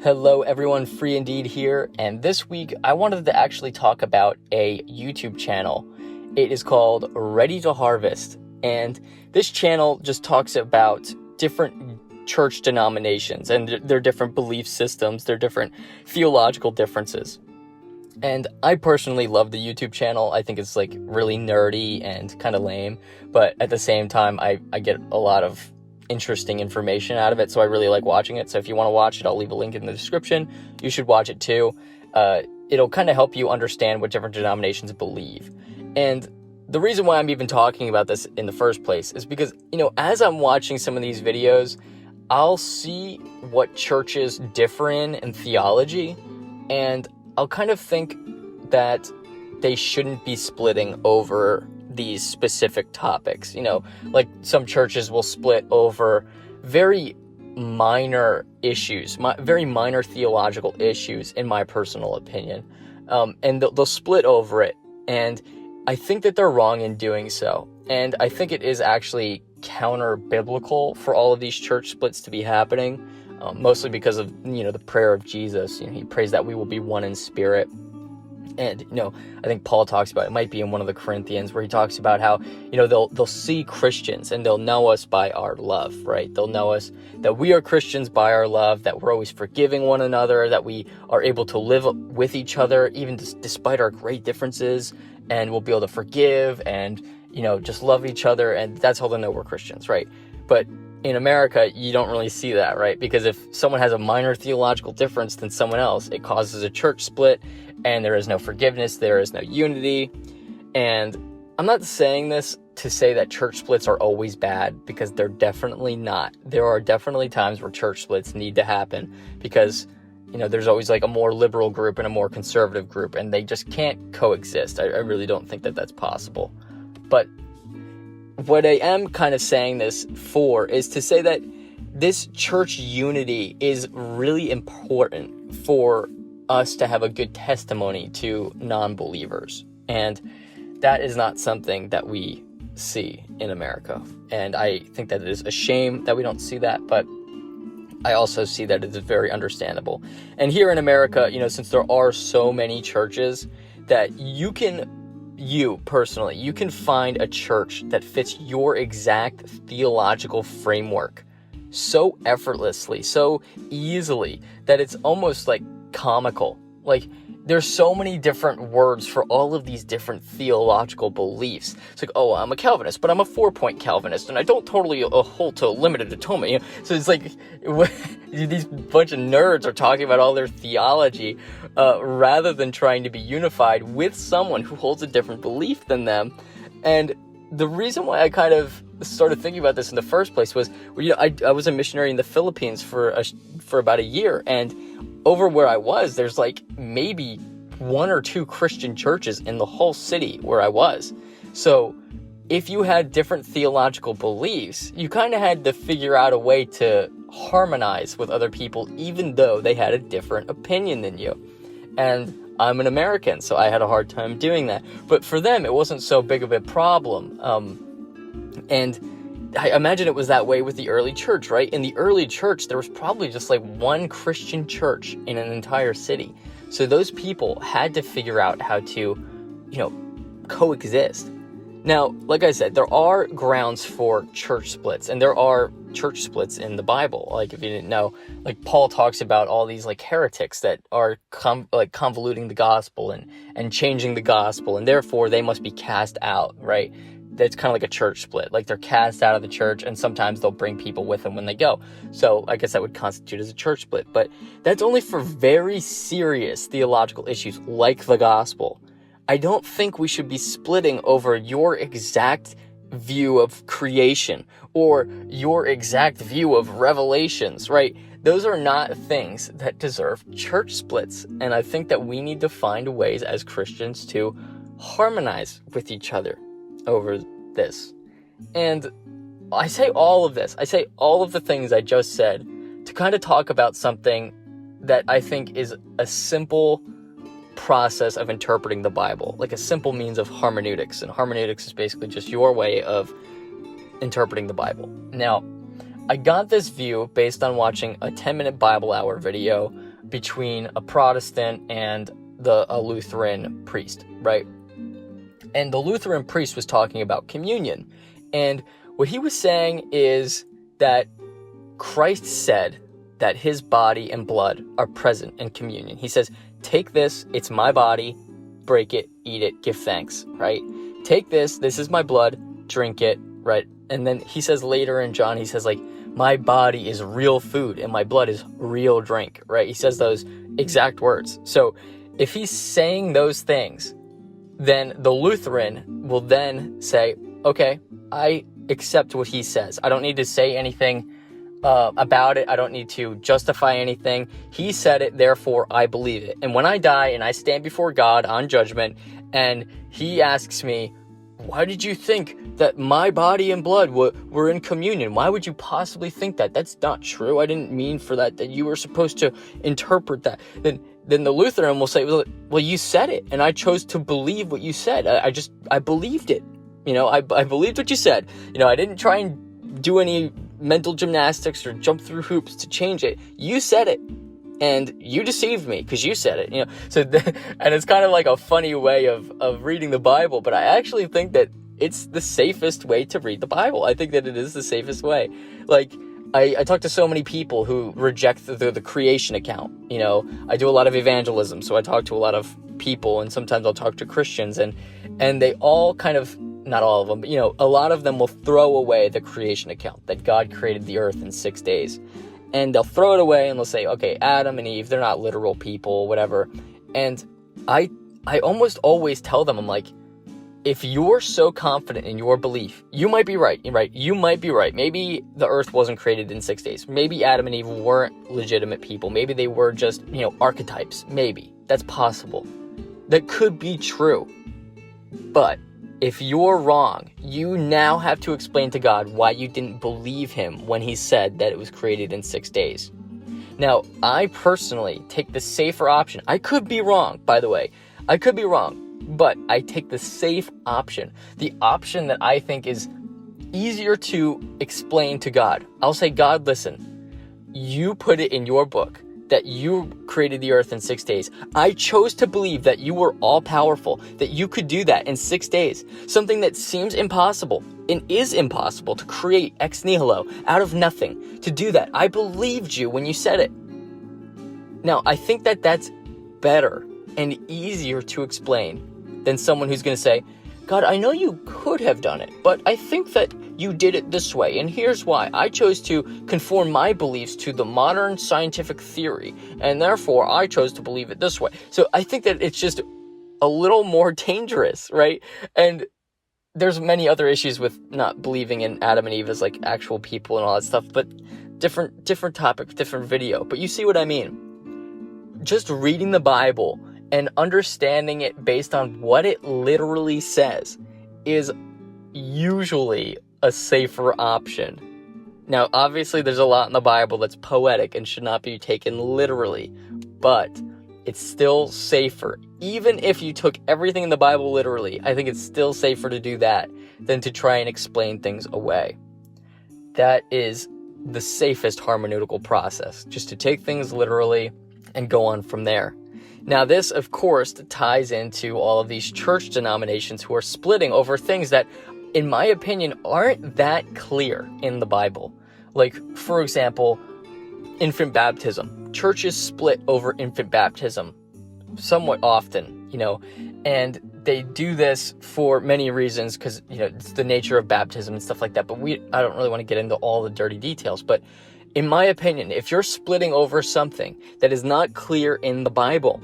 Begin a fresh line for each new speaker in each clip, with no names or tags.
Hello everyone, Free Indeed here, and this week I wanted to actually talk about a YouTube channel. It is called Ready to Harvest, and this channel just talks about different church denominations and their different belief systems, their different theological differences. And I personally love the YouTube channel. I think it's really nerdy and kind of lame, but at the same time I get a lot of interesting information out of it, so I really like watching it. So if you want to watch it, I'll leave a link in the description. You should watch it too. It'll kind of help you understand what different denominations believe. And the reason why I'm even talking about this in the first place is because, as I'm watching some of these videos, I'll see what churches differ in theology, and I'll kind of think that they shouldn't be splitting over these specific topics. Like some churches will split over very minor issues, very minor theological issues, in my personal opinion. And they'll split over it. And I think that they're wrong in doing so. And I think it is actually counter-biblical for all of these church splits to be happening, mostly because of, the prayer of Jesus. He prays that we will be one in spirit. And, I think Paul talks about it. It might be in one of the Corinthians, where he talks about how, they'll see Christians and they'll know us by our love, right? They'll know us, that we are Christians by our love, that we're always forgiving one another, that we are able to live with each other, even despite our great differences, and we'll be able to forgive and, just love each other. And that's how they'll know we're Christians, right? But in America, you don't really see that, right? Because if someone has a minor theological difference than someone else, it causes a church split, and there is no forgiveness, there is no unity. And I'm not saying this to say that church splits are always bad, because they're definitely not. There are definitely times where church splits need to happen, because, there's always a more liberal group and a more conservative group, and they just can't coexist. I really don't think that that's possible. But what I am kind of saying this for is to say that this church unity is really important for us to have a good testimony to non-believers. And that is not something that we see in America. And I think that it is a shame that we don't see that, but I also see that it is very understandable. And here in America, since there are so many churches, that you can find a church that fits your exact theological framework so effortlessly, so easily, that it's almost comical. There's so many different words for all of these different theological beliefs. It's I'm a Calvinist, but I'm a 4-point Calvinist, and I don't totally hold to limited atonement. So it's these bunch of nerds are talking about all their theology, rather than trying to be unified with someone who holds a different belief than them. And the reason why I kind of started thinking about this in the first place was, I was a missionary in the Philippines for about a year, and over where I was, there's maybe 1 or 2 Christian churches in the whole city where I was. So if you had different theological beliefs, you kind of had to figure out a way to harmonize with other people, even though they had a different opinion than you. And I'm an American, so I had a hard time doing that. But for them, it wasn't so big of a problem. And I imagine it was that way with the early church, right? In the early church, there was probably just 1 Christian church in an entire city. So those people had to figure out how to, coexist. Now, like I said, there are grounds for church splits, and there are church splits in the Bible. If you didn't know, Paul talks about all these heretics that are convoluting the gospel and changing the gospel, and therefore they must be cast out, right? That's kind of like a church split. They're cast out of the church, and sometimes they'll bring people with them when they go. So I guess that would constitute as a church split. But that's only for very serious theological issues like the gospel. I don't think we should be splitting over your exact view of creation or your exact view of Revelations, right? Those are not things that deserve church splits. And I think that we need to find ways as Christians to harmonize with each other over this. And I say all of this, I say all of the things I just said to kind of talk about something that I think is a simple process of interpreting the Bible, a simple means of hermeneutics. And hermeneutics is basically just your way of interpreting the Bible. Now, I got this view based on watching a 10-minute Bible Hour video between a Protestant and a Lutheran priest, right? And the Lutheran priest was talking about communion. And what he was saying is that Christ said that his body and blood are present in communion. He says, take this, it's my body, break it, eat it, give thanks, right? Take this is my blood, drink it, right? And then he says later in John, he says like, my body is real food and my blood is real drink, right? He says those exact words. So if he's saying those things, then the Lutheran will then say, okay, I accept what he says. I don't need to say anything about it. I don't need to justify anything. He said it, therefore I believe it. And when I die and I stand before God on judgment and he asks me, why did you think that my body and blood were in communion? Why would you possibly think that? That's not true. I didn't mean for that you were supposed to interpret that. Then the Lutheran will say, well, you said it, and I chose to believe what you said. I believed it. I believed what you said. I didn't try and do any mental gymnastics or jump through hoops to change it. You said it. And you deceived me because you said it, and it's kind of like a funny way of reading the Bible, but I actually think that it's the safest way to read the Bible. I think that it is the safest way. Like, I talk to so many people who reject the creation account. I do a lot of evangelism, so I talk to a lot of people, and sometimes I'll talk to Christians, and they all kind of, not all of them, but a lot of them will throw away the creation account, that God created the earth in 6 days. And they'll throw it away and they'll say, okay, Adam and Eve, they're not literal people, whatever. And I almost always tell them, I'm like, if you're so confident in your belief, you might be right, right? You might be right. Maybe the earth wasn't created in 6 days. Maybe Adam and Eve weren't legitimate people. Maybe they were just, archetypes. Maybe. That's possible. That could be true. But if you're wrong, you now have to explain to God why you didn't believe him when he said that it was created in 6 days. Now, I personally take the safer option. I could be wrong, by the way. I could be wrong, but I take the safe option. The option that I think is easier to explain to God. I'll say, God, listen, you put it in your book that you created the earth in 6 days. I chose to believe that you were all powerful, that you could do that in 6 days. Something that seems impossible and is impossible to create ex nihilo, out of nothing, to do that. I believed you when you said it. Now, I think that that's better and easier to explain than someone who's going to say, God, I know you could have done it, but I think that you did it this way, and here's why. I chose to conform my beliefs to the modern scientific theory, and therefore I chose to believe it this way. So I think that it's just a little more dangerous, right? And there's many other issues with not believing in Adam and Eve as like actual people and all that stuff, but different topic, different video. But you see what I mean? Just reading the Bible and understanding it based on what it literally says is usually a safer option. Now, obviously, there's a lot in the Bible that's poetic and should not be taken literally, but it's still safer. Even if you took everything in the Bible literally, I think it's still safer to do that than to try and explain things away. That is the safest hermeneutical process, just to take things literally and go on from there. Now, this, of course, ties into all of these church denominations who are splitting over things that, in my opinion, aren't that clear in the Bible. Like, for example, infant baptism. Churches split over infant baptism somewhat often, and they do this for many reasons because, it's the nature of baptism and stuff like that. But I don't really want to get into all the dirty details. But in my opinion, if you're splitting over something that is not clear in the Bible,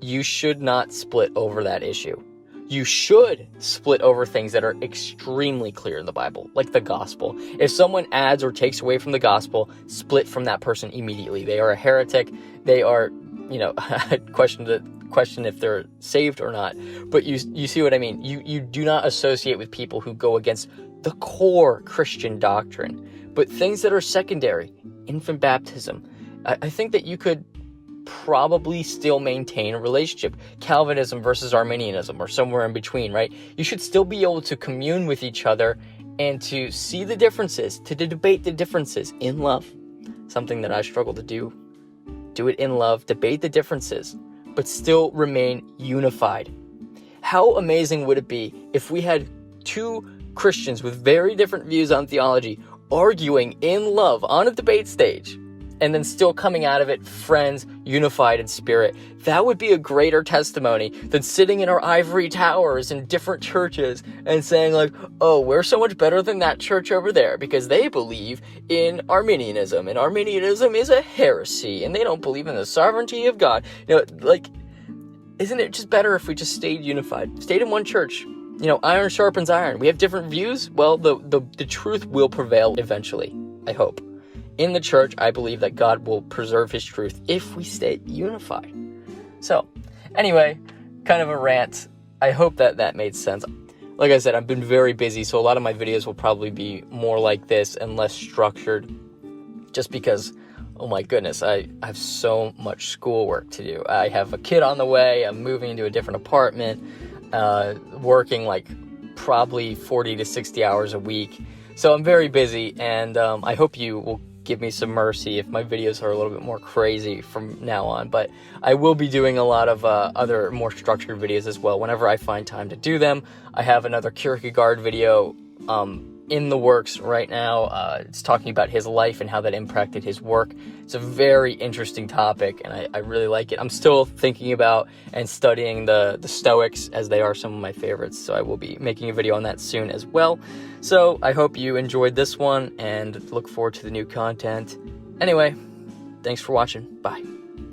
you should not split over that issue. You should split over things that are extremely clear in the Bible, like the gospel. If someone adds or takes away from the gospel, split from that person immediately. They are a heretic. They are, question if they're saved or not. But you see what I mean? You do not associate with people who go against the core Christian doctrine. But things that are secondary, infant baptism, I think that you could probably still maintain a relationship. Calvinism versus Arminianism, or somewhere in between, right? You should still be able to commune with each other and to see the differences, to debate the differences in love. Something that I struggle to do do it in love, debate the differences, but still remain unified. How amazing would it be if we had two Christians with very different views on theology arguing in love on a debate stage, and then still coming out of it friends, unified in spirit? That would be a greater testimony than sitting in our ivory towers in different churches and saying like, oh, we're so much better than that church over there because they believe in Arminianism, and Arminianism is a heresy, and they don't believe in the sovereignty of God. Like, isn't it just better if we just stayed unified, stayed in one church? Iron sharpens iron. We have different views. Well, the truth will prevail eventually, I hope. In the church, I believe that God will preserve his truth if we stay unified. So, anyway, kind of a rant. I hope that made sense. Like I said, I've been very busy, so a lot of my videos will probably be more like this and less structured, just because, oh my goodness, I have so much schoolwork to do. I have a kid on the way, I'm moving into a different apartment, working like probably 40 to 60 hours a week. So I'm very busy, and I hope you will give me some mercy if my videos are a little bit more crazy from now on. But I will be doing a lot of other more structured videos as well whenever I find time to do them. I have another Kierkegaard video in the works right now. It's talking about his life and how that impacted his work. It's a very interesting topic, and I really like it. I'm still thinking about and studying the Stoics, as they are some of my favorites, so I will be making a video on that soon as well. So I hope you enjoyed this one, and look forward to the new content. Anyway, thanks for watching. Bye.